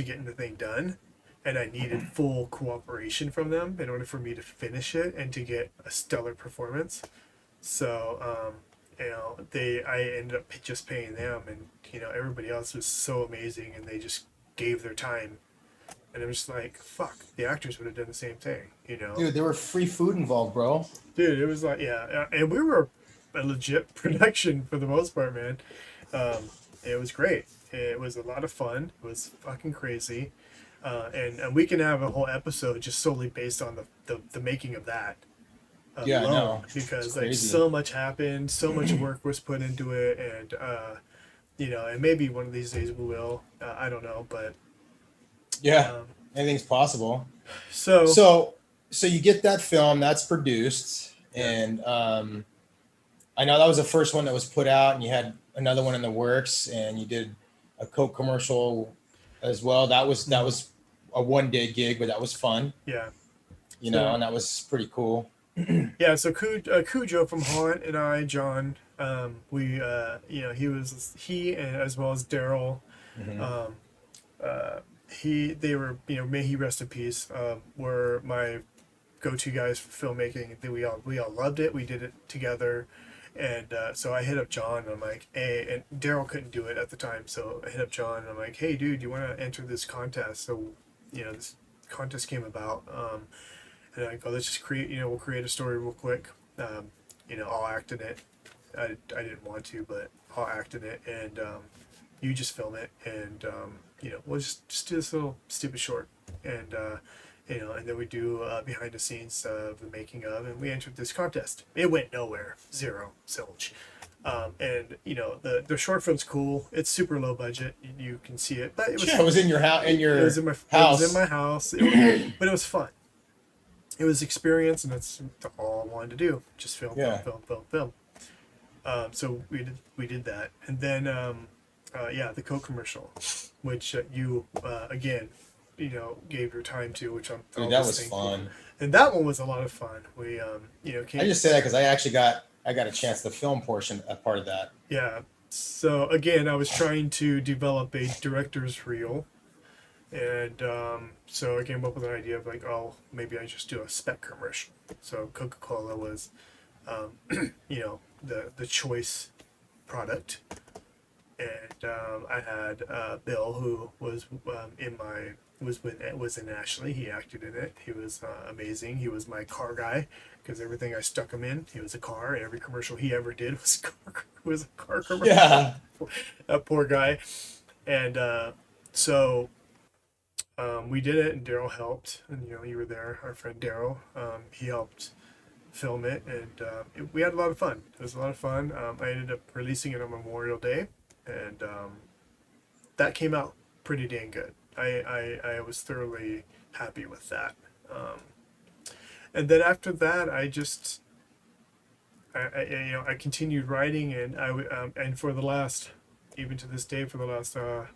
[SPEAKER 3] getting the thing done, and I needed full cooperation from them in order for me to finish it and to get a stellar performance. So I ended up just paying them, and everybody else was so amazing, and they just gave their time, and I'm just like, fuck, the actors would have done the same thing,
[SPEAKER 2] Dude, there were free food involved, bro.
[SPEAKER 3] Dude, it was like, yeah, and we were a legit production for the most part, man. It was great. It was a lot of fun. It was fucking crazy, and we can have a whole episode just solely based on the making of that.
[SPEAKER 2] Yeah, I
[SPEAKER 3] Alone,
[SPEAKER 2] know.
[SPEAKER 3] because
[SPEAKER 2] It's
[SPEAKER 3] like
[SPEAKER 2] crazy.
[SPEAKER 3] so much happened, so much work was put into it, and and maybe one of these days we will. I don't know, but
[SPEAKER 2] Yeah,
[SPEAKER 3] um,
[SPEAKER 2] anything's possible.
[SPEAKER 3] so
[SPEAKER 2] So you get that film that's produced,
[SPEAKER 3] Yeah.
[SPEAKER 2] and I know that was the first one that was put out, and you had another one in the works, and you did a Coke commercial as well. That was a 1 day gig, but that was fun,
[SPEAKER 3] yeah,
[SPEAKER 2] and that was pretty cool.
[SPEAKER 3] yeah. So Cujo from Holland and I, John, he and as well as Daryl,
[SPEAKER 2] Mhm.
[SPEAKER 3] um, they were, may he rest in peace, were my go-to guys for filmmaking. We all loved it. We did it together, and so I hit up John, and I'm like, hey, and Daryl couldn't do it at the time, so I hit up John, and I'm like, hey, dude, you want to enter this contest? So this contest came about, and I go, let's just create, we'll create a story real quick. I'll act in it. I didn't want to, but I'll act in it, and you just film it, and we'll just do this little stupid short, and and then we do behind the scenes of the making of, and we entered this contest. It went nowhere, zero, zilch. And the short film's cool. It's super low budget. You can see it, but it was
[SPEAKER 2] Yeah, it was in your house. In your
[SPEAKER 3] it was in my
[SPEAKER 2] house.
[SPEAKER 3] It was in my house. But it was fun. It was experience, and that's all I wanted to do. Just film,
[SPEAKER 2] Yeah.
[SPEAKER 3] film. So we did that, and then the Coke commercial, which you again, gave your time to, which I'm
[SPEAKER 2] Dude,
[SPEAKER 3] always
[SPEAKER 2] that was
[SPEAKER 3] thankful.
[SPEAKER 2] fun.
[SPEAKER 3] And that one was a lot of fun. We came.
[SPEAKER 2] I just say that because I actually got a chance to film a part of that.
[SPEAKER 3] Yeah. So again, I was trying to develop a director's reel, and so I came up with an idea of like, oh, maybe I just do a spec commercial. So Coca-Cola was, the choice product, and I had Bill, who was was in Ashley. He acted in it. He was amazing. He was my car guy because everything I stuck him in, he was a car. Every commercial he ever did was a car commercial.
[SPEAKER 2] Yeah.
[SPEAKER 3] That poor guy. And so we did it, and Daryl helped, and you were there, our friend Daryl. He helped film it, and we had a lot of fun. It was a lot of fun. I ended up releasing it on Memorial Day, and that came out pretty dang good. I was thoroughly happy with that. And then after that, I continued writing, and and for the last, even to this day, for the last I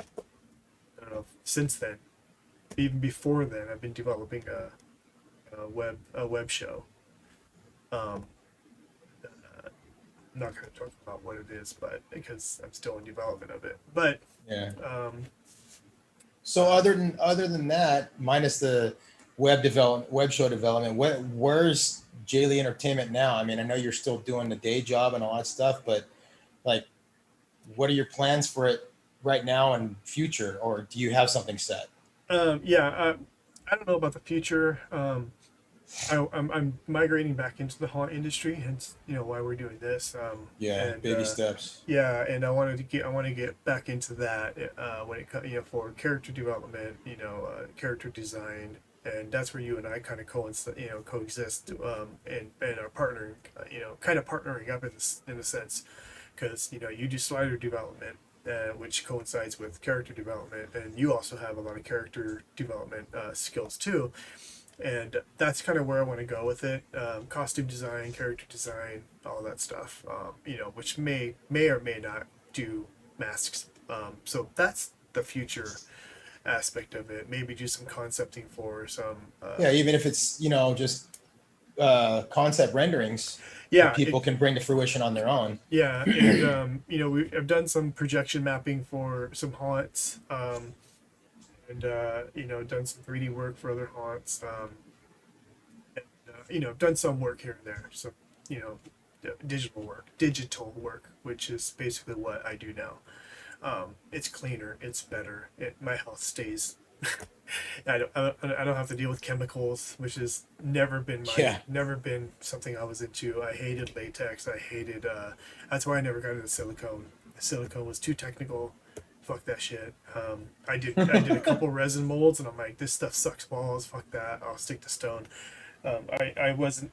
[SPEAKER 3] don't know, since then, even before then, I've been developing a web show. I'm not going to talk about what it is, but because I'm still in development of it. But
[SPEAKER 2] Yeah. So other than that, minus the web show development, where's J-Lee Entertainment now? I mean, I know you're still doing the day job and all that stuff, but like, what are your plans for it right now and future, or do you have something set?
[SPEAKER 3] Yeah, I don't know about the future. I'm migrating back into the haunt industry, hence why we're doing this.
[SPEAKER 2] Yeah,
[SPEAKER 3] And
[SPEAKER 2] baby steps.
[SPEAKER 3] yeah, and I want to get back into that when it comes for character development, character design, and that's where you and I kind of coexist, and are partnering, kind of partnering up in a sense, because you do slider development. Which coincides with character development, and you also have a lot of character development skills too, and that's kind of where I want to go with it. Costume design, character design, all that stuff. Which may or may not do masks. So that's the future aspect of it. Maybe do some concepting for some.
[SPEAKER 2] Yeah, even if it's just concept renderings that
[SPEAKER 3] Yeah,
[SPEAKER 2] people can bring to fruition on their own.
[SPEAKER 3] yeah, and I've done some projection mapping for some haunts. And done some 3D work for other haunts. I've done some work here and there. So, digital work, which is basically what I do now. It's cleaner, it's better. My health stays. I don't have to deal with chemicals, which has never been something I was into. I hated latex. I hated. That's why I never got into silicone. Silicone was too technical. Fuck that shit. I did a couple resin molds, and I'm like, this stuff sucks balls. Fuck that. I'll stick to stone. I wasn't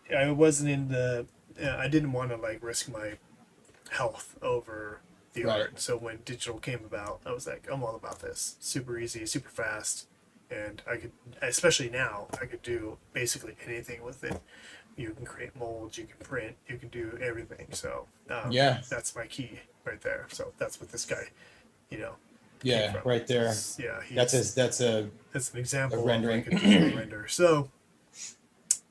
[SPEAKER 3] in the. I didn't want to like risk my health over the
[SPEAKER 2] Right.
[SPEAKER 3] art. So when digital came about, I was like, I'm all about this. Super easy, super fast, and I could, especially now, I could do basically anything with it. You can create molds, you can print, you can do everything. So
[SPEAKER 2] Yeah.
[SPEAKER 3] that's my key right there. So that's what this guy, you know,
[SPEAKER 2] Yeah,
[SPEAKER 3] from.
[SPEAKER 2] right there.
[SPEAKER 3] Yeah,
[SPEAKER 2] That's an
[SPEAKER 3] an example of
[SPEAKER 2] rendering.
[SPEAKER 3] like a digital render. So,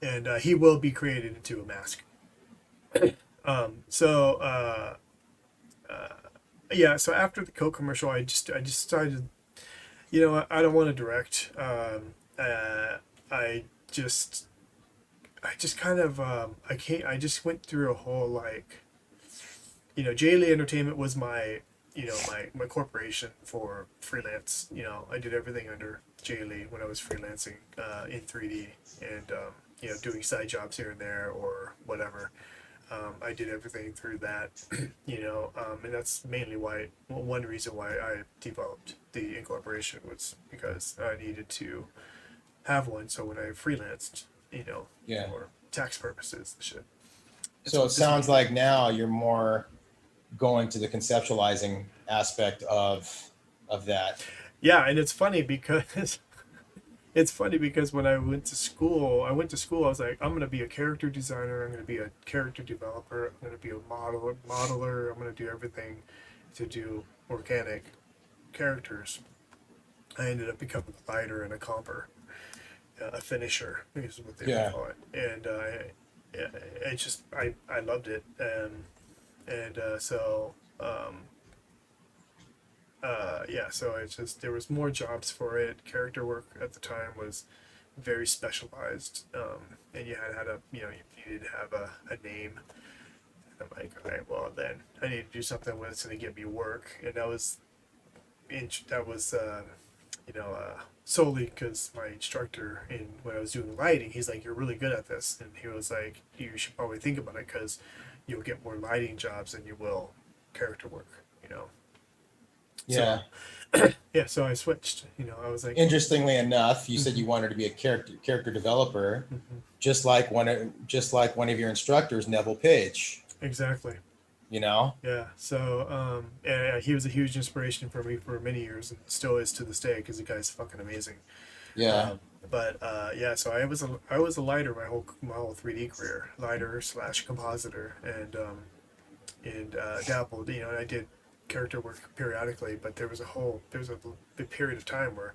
[SPEAKER 3] and he will be created into a mask. So yeah. So after the Coke commercial, I just decided, I don't want to direct. I just kind of I can't. I just went through a whole like, J Lee Entertainment was my my corporation for freelance. I did everything under J Lee when I was freelancing in 3D, and doing side jobs here and there or whatever. I did everything through that, and that's mainly one reason why I developed the incorporation was because I needed to have one. So when I freelanced,
[SPEAKER 2] Yeah.
[SPEAKER 3] for tax purposes, shit.
[SPEAKER 2] So it sounds like now you're more going to the conceptualizing aspect of that.
[SPEAKER 3] Yeah, and it's funny because when I went to school, I was like, I'm gonna be a character designer, I'm gonna be a character developer, I'm gonna be a modeler, I'm gonna do everything to do organic characters. I ended up becoming a lighter and a comper, a finisher is what they would call it, and I loved it, and so. Yeah, so it's just there was more jobs for it. Character work at the time was very specialized, and you had a you needed to have a name. And I'm like, all right, well then I need to do something that's going to get me work, and that was solely because my instructor when I was doing lighting, he's like, you're really good at this, and he was like, you should probably think about it because you'll get more lighting jobs than you will character work.
[SPEAKER 2] Yeah.
[SPEAKER 3] So, yeah, so I switched. I was like,
[SPEAKER 2] Interestingly enough, you said you wanted to be a character developer, just like one of your instructors, Neville Page.
[SPEAKER 3] exactly.
[SPEAKER 2] Yeah.
[SPEAKER 3] So yeah, he was a huge inspiration for me for many years, and still is to this day because the guy's fucking amazing. But yeah, so I was a lighter my whole 3D career, lighter / compositor, and dabbled. And I did character work periodically, but there was a big period of time where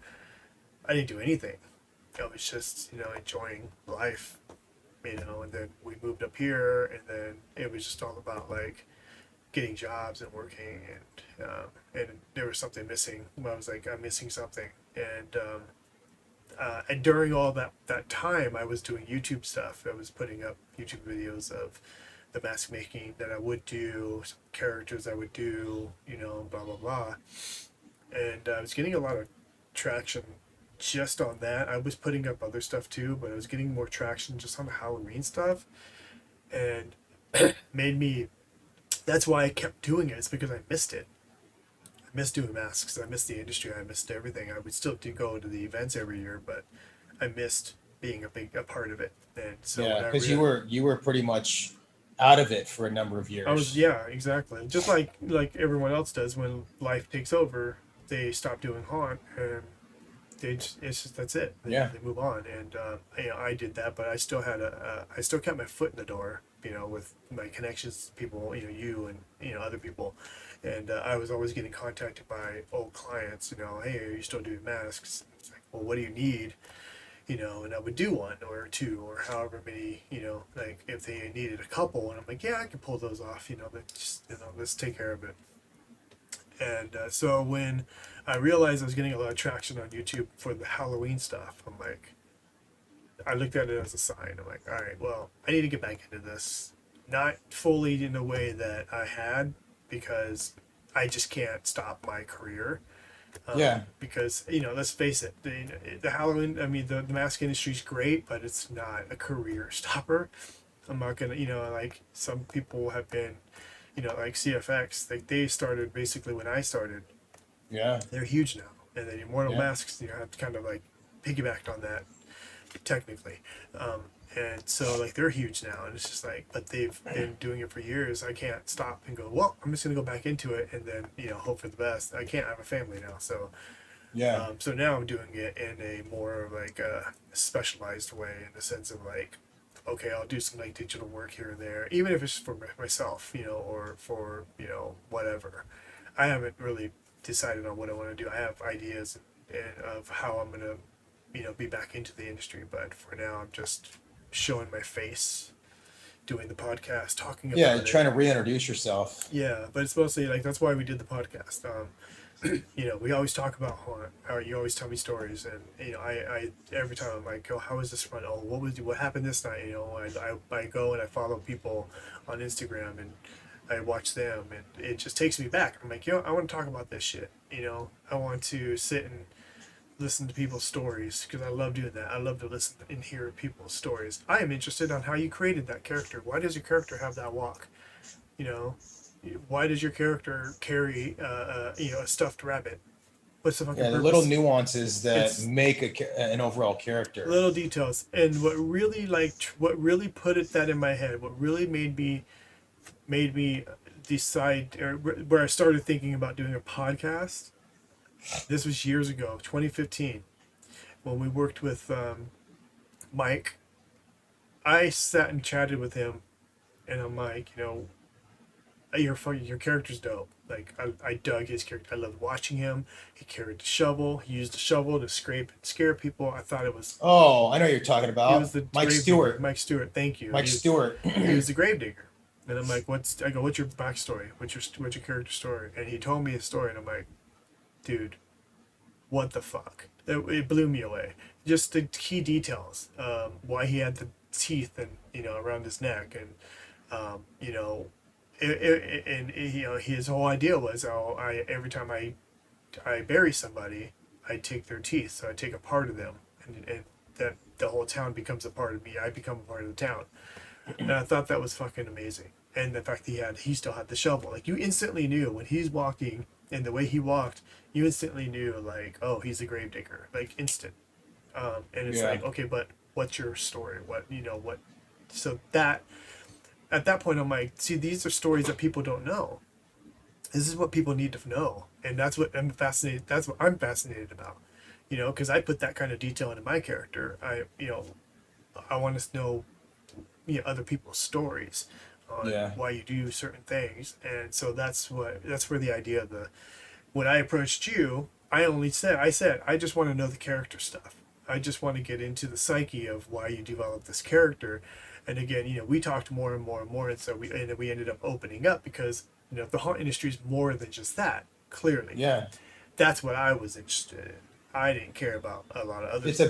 [SPEAKER 3] I didn't do anything. I was just enjoying life, and then we moved up here, and then it was just all about like getting jobs and working, and there was something missing. I was like, I'm missing something, and during all that time, I was doing YouTube stuff. I was putting up YouTube videos of the mask making that I would do, some characters I would do, blah blah blah. and I was getting a lot of traction just on that. I was putting up other stuff too, but I was getting more traction just on the Halloween stuff, and made me. That's why I kept doing it. It's because I missed it. I missed doing masks. I missed the industry. I missed everything. I would still do go to the events every year, but I missed being a part of it. And so
[SPEAKER 2] Yeah, because you were pretty much out of it for a number of years.
[SPEAKER 3] I was, yeah, exactly. Just like everyone else does when life takes over, they stop doing haunt and it's just that's it. They move on, and I did that, but I still had I still kept my foot in the door, with my connections, people, you and other people, and I was always getting contacted by old clients, hey, are you still doing masks? It's like, well, what do you need? And I would do one or two or however many, like if they needed a couple, and I'm like, yeah, I can pull those off, but just let's take care of it. And so when I realized I was getting a lot of traction on YouTube for the Halloween stuff, I'm like, I looked at it as a sign. I'm like, all right, well, I need to get back into this. Not fully in the way that I had, because I just can't stop my career. Because, let's face it, the Halloween, I mean, the mask industry is great, but it's not a career stopper. I'm not going to, like some people have been, like CFX, like they started basically when I started.
[SPEAKER 2] Yeah.
[SPEAKER 3] They're huge now. And then Immortal Masks, have kind of like piggybacked on that technically. And so like they're huge now, and it's just like, but they've been doing it for years. I can't stop and go, well, I'm just going to go back into it and then, hope for the best. I can't have a family now. So, so now I'm doing it in a more like a specialized way, in the sense of like, okay, I'll do some like digital work here and there, even if it's for myself, or for, whatever. I haven't really decided on what I want to do. I have ideas of how I'm going to, be back into the industry, but for now I'm just showing my face, doing the podcast, talking about it.
[SPEAKER 2] Trying to reintroduce yourself.
[SPEAKER 3] Yeah, but it's mostly like, that's why we did the podcast. We always talk about haunt. How you always tell me stories, and I every time I'm like, oh, how was this fun? Oh, what happened this night? I go and I follow people on Instagram and I watch them, and it just takes me back. I'm like, I want to talk about this shit. I want to sit and listen to people's stories, because I love doing that. I love to listen and hear people's stories. I am interested on how you created that character. Why does your character have that walk? Why does your character carry a stuffed rabbit? What's the fucking purpose?
[SPEAKER 2] The little nuances that make an overall character.
[SPEAKER 3] Little details. And what really put that in my head, what really made me decide, or where I started thinking about doing a podcast, this was years ago, 2015, when we worked with Mike. I sat and chatted with him, and I'm like, your character's dope. Like, I dug his character. I loved watching him. He carried the shovel. He used the shovel to scrape and scare people. I thought it was...
[SPEAKER 2] Oh, I know what you're talking about.
[SPEAKER 3] He was the
[SPEAKER 2] Mike Stewart.
[SPEAKER 3] Mike Stewart, thank you.
[SPEAKER 2] Mike Stewart.
[SPEAKER 3] He was the gravedigger. And I'm like, what's your backstory? What's your character story? And he told me his story, and I'm like, dude, what the fuck? It blew me away. Just the key details. Why he had the teeth and around his neck, and his whole idea was, every time I bury somebody, I take their teeth, so I take a part of them, and that the whole town becomes a part of me. I become a part of the town, and I thought that was fucking amazing. And the fact he still had the shovel, like, you instantly knew when he's walking, and the way he walked, you instantly knew, like, oh, he's a gravedigger, like, instant. And it's like, okay, but what's your story? What? So that, at that point, I'm like, see, these are stories that people don't know. This is what people need to know, and that's what I'm fascinated. That's what I'm fascinated about, because I put that kind of detail into my character. I want to know, other people's stories on why you do certain things, and so that's where the idea of when I approached you, I said I just want to know the character stuff. I just want to get into the psyche of why you develop this character. And again, we talked more and more and more, and so we ended up opening up, because the haunt industry is more than just that. Clearly, that's what I was interested in. I didn't care about a lot of other.
[SPEAKER 2] It's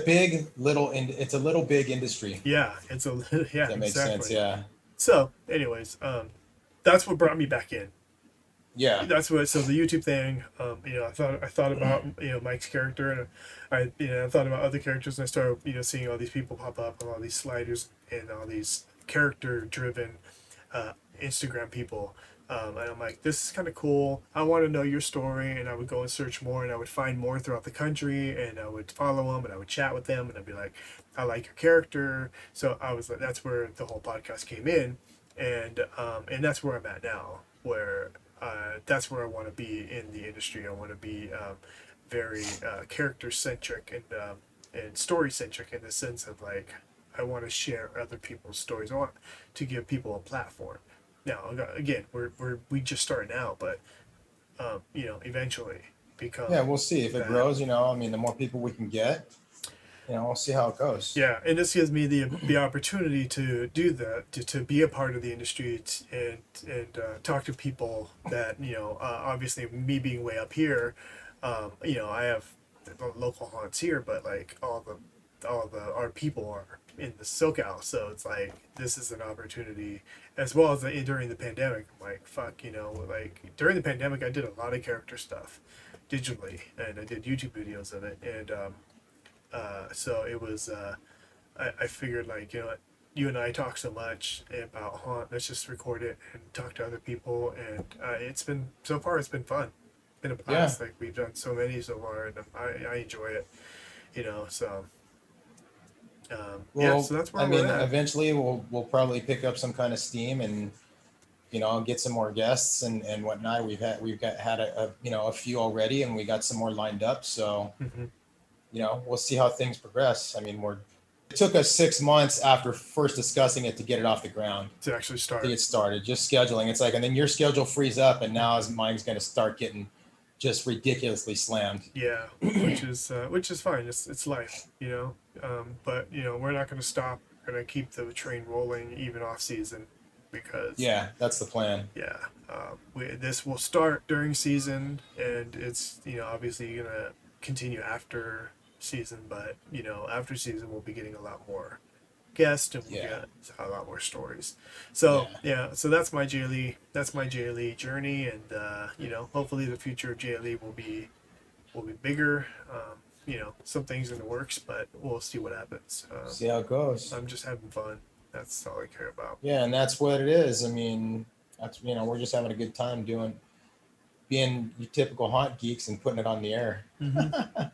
[SPEAKER 2] a little big industry.
[SPEAKER 3] Yeah, it's a
[SPEAKER 2] That makes sense. Yeah.
[SPEAKER 3] So, anyways, that's what brought me back in.
[SPEAKER 2] Yeah.
[SPEAKER 3] that's what. So the YouTube thing, I thought about Mike's character, and I thought about other characters, and I started seeing all these people pop up, and all these sliders, and all these character-driven Instagram people. And I'm like, this is kind of cool. I want to know your story, and I would go and search more, and I would find more throughout the country, and I would follow them, and I would chat with them, and I'd be like, I like your character. So I was like, that's where the whole podcast came in, and that's where I'm at now, where that's where I want to be in the industry. I want to be very character centric and story centric in the sense of like I want to share other people's stories. I want to give people a platform. Now again, we just starting out, but eventually become.
[SPEAKER 2] Yeah, we'll see if it
[SPEAKER 3] that.
[SPEAKER 2] grows. I mean, the more people we can get, we'll see how it goes.
[SPEAKER 3] Yeah, and this gives me the opportunity to do that, to be a part of the industry and talk to people that obviously me being way up here, I have local haunts here, but like all the our people are in the SoCal, so it's like this is an opportunity as well as during the pandemic. I'm like fuck, like during the pandemic I did a lot of character stuff digitally, and I did YouTube videos of it, and so it was I figured like you and I talk so much about haunt, let's just record it and talk to other people, and it's been so far it's been fun, been a blast. Like we've done so many so far, and I enjoy it, so so that's where we're at.
[SPEAKER 2] Eventually we'll probably pick up some kind of steam and get some more guests and whatnot. We've had a few already, and we got some more lined up, so we'll see how things progress. I mean, it took us 6 months after first discussing it to get it off the ground,
[SPEAKER 3] to actually start.
[SPEAKER 2] To get started, just scheduling. It's like, and then your schedule frees up, and now mine's going to start getting just ridiculously slammed.
[SPEAKER 3] Yeah, which is fine. It's life, but we're not going to stop. We're going to keep the train rolling even off season, because
[SPEAKER 2] that's the plan.
[SPEAKER 3] This will start during season, and it's obviously going to continue after season, but after season we'll be getting a lot more guests, and we'll get a lot more stories. So so that's my JLE journey, and hopefully the future of JLE will be bigger. Some things in the works, but we'll see what happens.
[SPEAKER 2] See how it goes.
[SPEAKER 3] I'm just having fun. That's all I care about.
[SPEAKER 2] Yeah, and that's what it is. I mean, that's we're just having a good time being your typical haunt geeks and putting it on the air.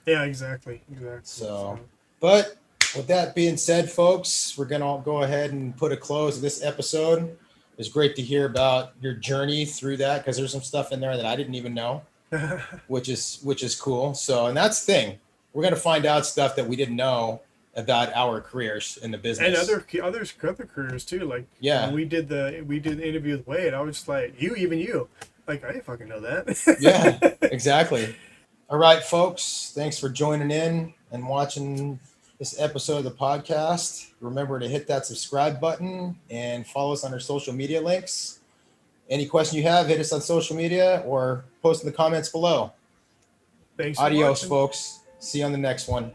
[SPEAKER 3] Yeah, exactly.
[SPEAKER 2] So, but with that being said, folks, we're gonna go ahead and put a close to this episode. It was great to hear about your journey through that, because there's some stuff in there that I didn't even know, which is cool. So, and that's the thing, we're gonna find out stuff that we didn't know about our careers in the business,
[SPEAKER 3] and other careers too. Like when we did the interview with Wade, I was just like, you. Like, I didn't fucking know that.
[SPEAKER 2] Yeah, exactly. All right, folks. Thanks for joining in and watching this episode of the podcast. Remember to hit that subscribe button and follow us on our social media links. Any question you have, hit us on social media or post in the comments below.
[SPEAKER 3] Thanks.
[SPEAKER 2] Adios, folks. See you on the next one.